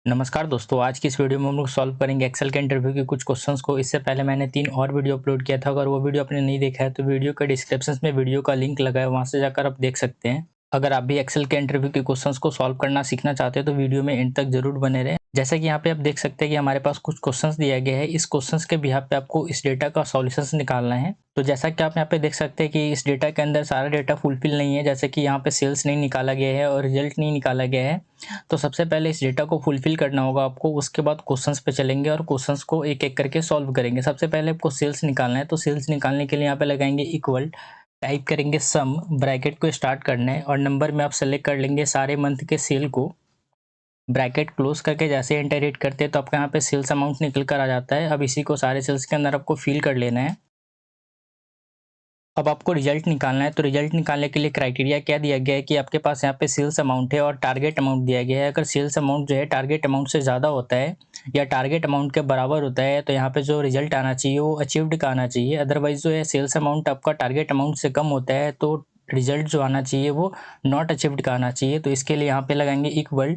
नमस्कार दोस्तों, आज की इस वीडियो में हम लोग सॉल्व करेंगे एक्सेल के इंटरव्यू के कुछ क्वेश्चंस को। इससे पहले मैंने 3 और वीडियो अपलोड किया था। अगर वो वीडियो आपने नहीं देखा है तो वीडियो के डिस्क्रिप्शन में वीडियो का लिंक लगा है, वहाँ से जाकर आप देख सकते हैं। अगर आप भी एक्सेल के इंटरव्यू के क्वेश्चंस को सॉल्व करना सीखना चाहते हैं तो वीडियो में एंड तक जरूर बने रहें। जैसे कि यहाँ पे आप देख सकते हैं कि हमारे पास कुछ क्वेश्चंस दिया गया है। इस क्वेश्चंस के बिहाफ पे आपको इस डेटा का सॉल्यूशंस निकालना है। तो जैसा कि आप यहाँ पे देख सकते हैं कि इस डेटा के अंदर सारा डेटा फुलफिल नहीं है। जैसे कि यहाँ पे सेल्स नहीं निकाला गया है और रिजल्ट नहीं निकाला गया है। तो सबसे पहले इस डेटा को फुलफिल करना होगा आपको। उसके बाद क्वेश्चंस पे चलेंगे और क्वेश्चंस को एक एक करके सॉल्व करेंगे। सबसे पहले आपको सेल्स निकालना है, तो सेल्स निकालने के लिए यहाँ पे लगाएंगे इक्वल, टाइप करेंगे सम, ब्रैकेट को स्टार्ट करना है और नंबर में आप सेलेक्ट कर लेंगे सारे मंथ के सेल को। ब्रैकेट क्लोज करके जैसे एंटर हिट करते हैं तो आपका यहाँ पे सेल्स अमाउंट निकल कर आ जाता है। अब इसी को सारे सेल्स के अंदर आपको फिल कर लेना है। अब आपको रिजल्ट निकालना है, तो रिजल्ट निकालने के लिए क्राइटेरिया क्या दिया गया है कि आपके पास यहाँ पे सेल्स अमाउंट है और टारगेट अमाउंट दिया गया है। अगर सेल्स अमाउंट जो है टारगेट अमाउंट से ज़्यादा होता है या टारगेट अमाउंट के बराबर होता है तो यहाँ पे जो रिजल्ट आना चाहिए वो अचीव्ड का आना चाहिए। अदरवाइज जो है सेल्स अमाउंट आपका टारगेट अमाउंट से कम होता है तो रिजल्ट जो आना चाहिए वो नॉट अचीव्ड का आना चाहिए। तो इसके लिए यहाँ पे लगाएंगे इक्वल,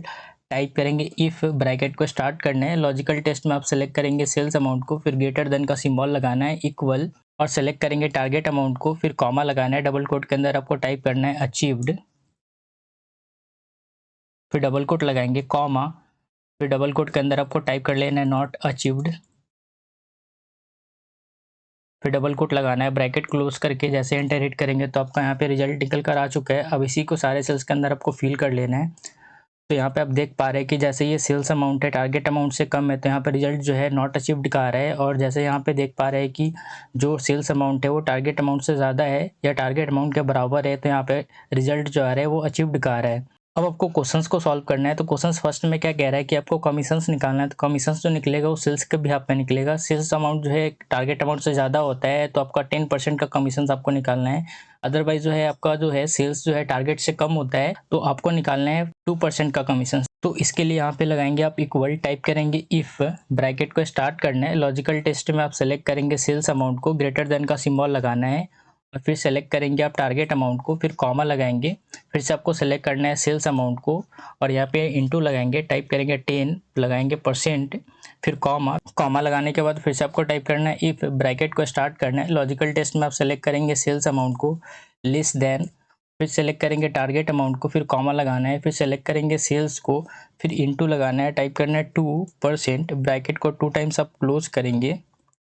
टाइप करेंगे इफ, ब्रैकेट को स्टार्ट करना है। लॉजिकल टेस्ट में आप सेलेक्ट करेंगे सेल्स अमाउंट को, फिर ग्रेटर देन का सिंबल लगाना है, इक्वल, और सेलेक्ट करेंगे टारगेट अमाउंट को, फिर कॉमा लगाना है। डबल कोट के अंदर आपको टाइप करना है अचीव्ड, फिर डबल कोट लगाएंगे, कॉमा, फिर डबल कोट के अंदर आपको टाइप कर लेना है नॉट अचीव्ड, फिर डबल कोट लगाना है। ब्रैकेट क्लोज करके जैसे एंटर हिट करेंगे तो आपका यहाँ पे रिजल्ट निकल कर आ चुका है। अब इसी को सारे सेल्स के अंदर आपको फिल कर लेना है। तो यहाँ पे आप देख पा रहे हैं कि जैसे ये सेल्स अमाउंट है टारगेट अमाउंट से कम है तो यहाँ पे रिजल्ट जो है नॉट अचीव्ड का आ रहा है। और जैसे यहाँ पे देख पा रहे हैं कि जो सेल्स अमाउंट है वो टारगेट अमाउंट से ज़्यादा है या टारगेट अमाउंट के बराबर है तो यहाँ पे रिजल्ट जो आ रहा है वो अचीव्ड का आ रहा है। अब आपको क्वेश्चंस को सॉल्व करना है। तो क्वेश्चंस फर्स्ट में क्या कह रहा है कि आपको कमीशंस निकालना है। तो कमीशंस जो निकलेगा वो सेल्स के बिहाफ पे निकलेगा। सेल्स अमाउंट जो है टारगेट अमाउंट से ज़्यादा होता है तो आपका 10% का कमीशंस आपको निकालना है। अदरवाइज जो है आपका जो है सेल्स जो है टारगेट से कम होता है तो आपको निकालना है 2% का कमीशन। तो इसके लिए यहाँ पे लगाएंगे आप इक्वल, टाइप करेंगे इफ, ब्रैकेट को स्टार्ट करना है। लॉजिकल टेस्ट में आप सेलेक्ट करेंगे सेल्स अमाउंट को, ग्रेटर देन का सिंबल लगाना है और फिर सेलेक्ट करेंगे आप टारगेट अमाउंट को, फिर कॉमा लगाएंगे, फिर से आपको सेलेक्ट करना है सेल्स अमाउंट को और यहाँ पे इंटू लगाएंगे, टाइप करेंगे 10, लगाएंगे परसेंट, फिर कॉमा, कॉमा लगाने के बाद फिर से आपको टाइप करना है इफ, ब्रैकेट को स्टार्ट करना है। लॉजिकल टेस्ट में आप सेलेक्ट करेंगे सेल्स अमाउंट को, लेस देन, फिर सेलेक्ट करेंगे टारगेट अमाउंट को, फिर कॉमा लगाना है, फिर सेलेक्ट करेंगे सेल्स को, फिर इनटू लगाना है, टाइप करना है 2%, ब्रैकेट को 2 टाइम्स आप क्लोज करेंगे।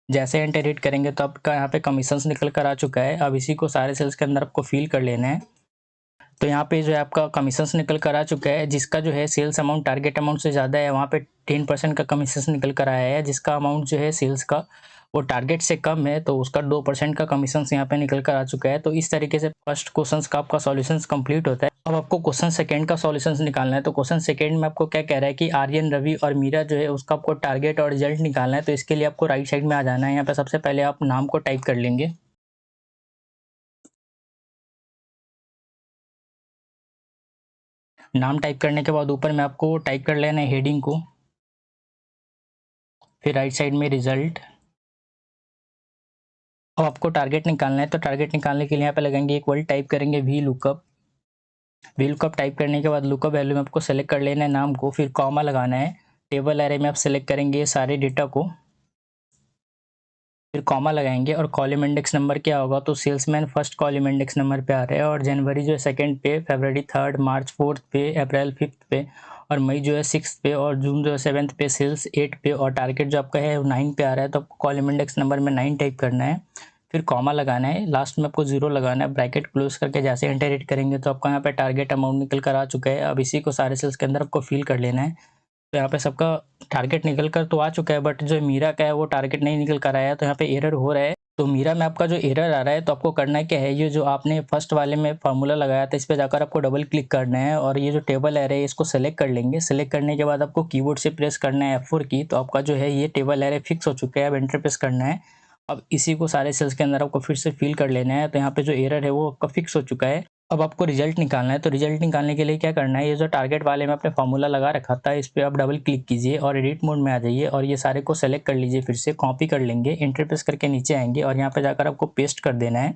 जैसे एंटर हिट करेंगे तो आपका यहाँ पे कमीशंस निकल कर आ चुका है। अब इसी को सारे सेल्स के अंदर आपको फिल कर लेना है। तो यहाँ पे जो है आपका कमीशंस निकल कर आ चुका है। जिसका जो है सेल्स अमाउंट टारगेट अमाउंट से ज़्यादा है वहाँ पे 10% का कमीशंस निकल कर आया है। जिसका अमाउंट जो है सेल्स का वो टारगेट से कम है तो उसका 2% का कमीशन यहाँ पे निकल कर आ चुका है। तो इस तरीके से फर्स्ट क्वेश्चन का आपका सॉल्यूशन कंप्लीट होता है। अब आपको क्वेश्चन सेकंड का सॉल्यूशन निकालना है। तो क्वेश्चन सेकंड में आपको क्या कह रहा है कि आर्यन, रवि और मीरा जो है उसका आपको टारगेट और रिजल्ट निकालना है। तो इसके लिए आपको राइट साइड में आ जाना है। यहाँ पे सबसे पहले आप नाम को टाइप कर लेंगे, नाम टाइप करने के बाद ऊपर में आपको टाइप कर लेना है हेडिंग को, फिर राइट साइड में रिजल्ट। अब आपको टारगेट निकालना है। तो टारगेट निकालने के लिए यहाँ पे लगाएंगे इक्वल, टाइप करेंगे V lookup, V lookup type करने के बाद लुकअप वैल्यू में आपको सेलेक्ट कर लेना है नाम को, फिर कॉमा लगाना है। टेबल एरे में आप सेलेक्ट करेंगे सारे डेटा को, फिर कॉमा लगाएंगे और कॉलम इंडेक्स नंबर क्या होगा तो salesman first column index number पे आ रहा है और जनवरी जो है सेकंड पे, फरवरी थर्ड, मार्च फोर्थ पे, अप्रैल फिफ्थ पे और मई जो है सिक्स पे और जून जो है सेवन्थ पे, सेल्स 8 पे और टारगेट जो आपका है 9 पे आ रहा है। तो आपको कॉलम इंडेक्स नंबर में 9 टाइप करना है, फिर कॉमा लगाना है, लास्ट में आपको 0 लगाना है। ब्रैकेट क्लोज करके जैसे एंटर हिट करेंगे तो आपको यहाँ पे टारगेट अमाउंट निकल कर आ चुका है। अब इसी को सारे सेल्स के अंदर आपको फिल कर लेना है। तो यहाँ पे सबका टारगेट निकल कर तो आ चुका है बट जो मीरा का है वो टारगेट नहीं निकल कर आया है तो यहाँ पे एरर हो रहा है। तो मीरा में आपका जो एरर आ रहा है तो आपको करना क्या है, ये जो आपने फर्स्ट वाले में फार्मूला लगाया था इस पे जाकर आपको डबल क्लिक करना है और ये जो टेबल एरे है इसको सेलेक्ट कर लेंगे। सेलेक्ट करने के बाद आपको कीबोर्ड से प्रेस करना है F4 की। तो आपका जो है ये टेबल एरे फिक्स हो चुका है। अब एंटर प्रेस करना है। अब इसी को सारे सेल्स के अंदर आपको फिर से फिल कर लेना है। तो यहाँ पे जो एरर है वो आपका फिक्स हो चुका है। अब आपको रिजल्ट निकालना है। तो रिजल्ट निकालने के लिए क्या करना है, ये जो टारगेट वाले में आपने फार्मूला लगा रखा था इस पर आप डबल क्लिक कीजिए और एडिट मोड में आ जाइए और ये सारे को सेलेक्ट कर लीजिए, फिर से कॉपी कर लेंगे, एंटर प्रेस करके नीचे आएंगे और यहाँ पे जाकर आपको पेस्ट कर देना है।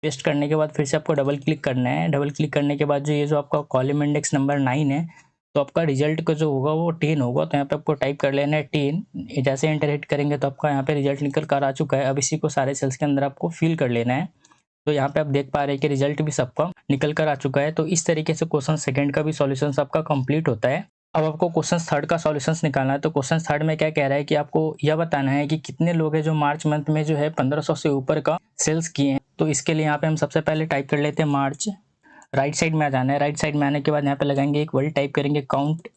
पेस्ट करने के बाद फिर से आपको डबल क्लिक करना है। डबल क्लिक करने के बाद जो ये जो आपका कॉलम इंडेक्स नंबर 9 है तो आपका रिजल्ट का जो होगा वो 10 होगा। तो यहाँ पे आपको टाइप कर लेना है 10। जैसे एंटर हिट करेंगे तो आपका यहाँ पे रिजल्ट निकल कर आ चुका है। अब इसी को सारे सेल्स के अंदर आपको फिल कर लेना है। तो यहाँ पे आप देख पा रहे हैं कि रिजल्ट भी सबका निकल कर आ चुका है। तो इस तरीके से क्वेश्चन सेकंड का भी सॉल्यूशन आपका कंप्लीट होता है। अब आपको क्वेश्चन थर्ड का सॉल्यूशन निकालना है। तो क्वेश्चन थर्ड में क्या कह रहा है कि आपको यह बताना है कि कितने लोग हैं जो मार्च मंथ में जो है 1500 से ऊपर का सेल्स किए हैं। तो इसके लिए यहाँ पे हम सबसे पहले टाइप कर लेते हैं मार्च। राइट साइड में आ जाना है। राइट साइड में आने के बाद यहाँ पे लगाएंगे एक वर्ड, टाइप करेंगे काउंट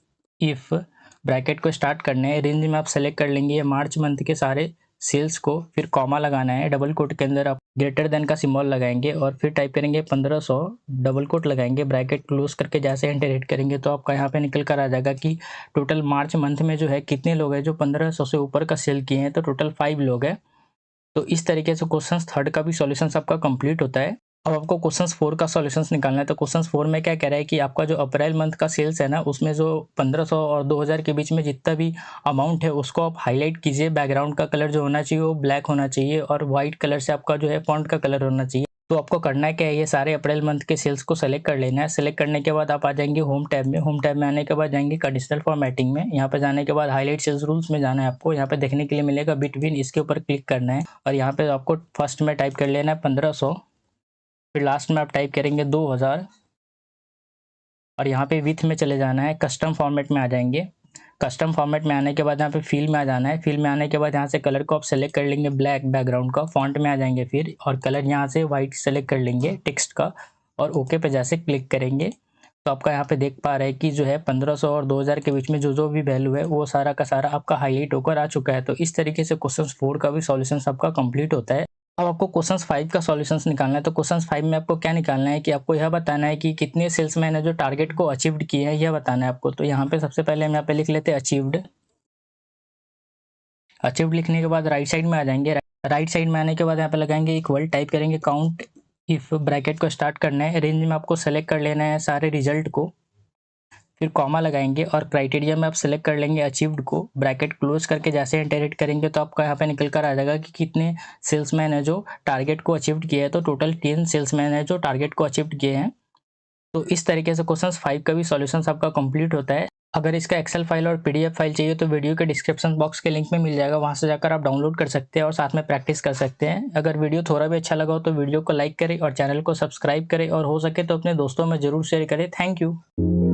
इफ, ब्रैकेट को स्टार्ट करने हैं। रेंज में आप सेलेक्ट कर लेंगे मार्च मंथ के सारे सेल्स को, फिर कॉमा लगाना है। डबल कोट के अंदर आप ग्रेटर देन का सिंबल लगाएंगे और फिर टाइप करेंगे 1500, डबल कोट लगाएंगे, ब्रैकेट क्लोज करके जैसे एंटर हिट करेंगे तो आपका यहाँ पे निकल कर आ जाएगा कि टोटल मार्च मंथ में जो है कितने लोग हैं जो 1500 से ऊपर का सेल किए हैं। तो टोटल 5 लोग हैं। तो इस तरीके से क्वेश्चन थर्ड का भी सॉल्यूशन आपका कंप्लीट होता है। अब आपको क्वेश्चन 4 का सॉल्यूशंस निकालना है। तो क्वेश्चन 4 में क्या कह रहा है कि आपका जो अप्रैल मंथ का सेल्स है ना, उसमें जो 1500 और 2000 के बीच में जितना भी अमाउंट है उसको आप हाईलाइट कीजिए। बैकग्राउंड का कलर जो होना चाहिए वो ब्लैक होना चाहिए और व्हाइट कलर से आपका जो है फॉन्ट का कलर होना चाहिए। तो आपको करना है क्या है, ये सारे अप्रैल मंथ के सेल्स को सेलेक्ट कर लेना है। सेलेक्ट करने के बाद आप आ जाएंगे होम टैब में। होम टैब में आने के बाद जाएंगे कंडीशनल फॉर्मेटिंग में। यहाँ पे जाने के बाद हाईलाइट सेल्स रूल्स में जाना है आपको। यहाँ पे देखने के लिए मिलेगा बिटवीन, इसके ऊपर क्लिक करना है और यहाँ पे आपको फर्स्ट में टाइप कर लेना है 1500, फिर लास्ट में आप टाइप करेंगे 2000 और यहाँ पे विथ में चले जाना है। कस्टम फॉर्मेट में आ जाएंगे। कस्टम फॉर्मेट में आने के बाद यहाँ पे फिल में आ जाना है। फिल में आने के बाद यहाँ से कलर को आप सेलेक्ट कर लेंगे ब्लैक बैकग्राउंड का। फॉन्ट में आ जाएंगे फिर और कलर यहाँ से वाइट सेलेक्ट कर लेंगे टेक्स्ट का और ओके पे जैसे क्लिक करेंगे तो आपका यहाँ पे देख पा रहे हैं कि जो है 1500 और 2000 के बीच में जो जो भी वैल्यू है वो सारा का सारा आपका हाईलाइट होकर आ चुका है। तो इस तरीके से क्वेश्चन 4 का भी सॉल्यूशन आपका कंप्लीट होता है। अब आपको क्वेश्चन 5 का सॉल्यूशंस निकालना है। तो क्वेश्चन 5 में आपको क्या निकालना है कि आपको यह बताना है कि कितने सेल्समैन है जो टारगेट को अचीव्ड किए हैं, यह बताना है आपको। तो यहाँ पे सबसे पहले हम यहाँ पे लिख लेते हैं अचीव्ड। अचीव्ड लिखने के बाद राइट साइड में आ जाएंगे। राइट साइड में आने के बाद यहाँ पे लगाएंगे इक्वल, टाइप करेंगे काउंट इफ, ब्रैकेट को स्टार्ट करना है। रेंज में आपको सेलेक्ट कर लेना है सारे रिजल्ट को, फिर कॉमा लगाएंगे और क्राइटेरिया में आप सेलेक्ट कर लेंगे अचीव्ड को। ब्रैकेट क्लोज करके जैसे एंटर हिट करेंगे तो आपका यहाँ पे निकल कर आ जाएगा कि कितने सेल्समैन है जो टारगेट को अचीव्ड किया है। तो टोटल 10 सेल्समैन है जो टारगेट को अचीव्ड किए हैं। तो इस तरीके से क्वेश्चन 5 का भी सॉल्यूशन आपका कंप्लीट होता है। अगर इसका एक्सेल फाइल और पीडीएफ फाइल चाहिए तो वीडियो के डिस्क्रिप्शन बॉक्स के लिंक में मिल जाएगा, वहां से जाकर आप डाउनलोड कर सकते हैं और साथ में प्रैक्टिस कर सकते हैं। अगर वीडियो थोड़ा भी अच्छा लगा हो तो वीडियो को लाइक करें और चैनल को सब्सक्राइब करें और हो सके तो अपने दोस्तों में जरूर शेयर करें। Thank you.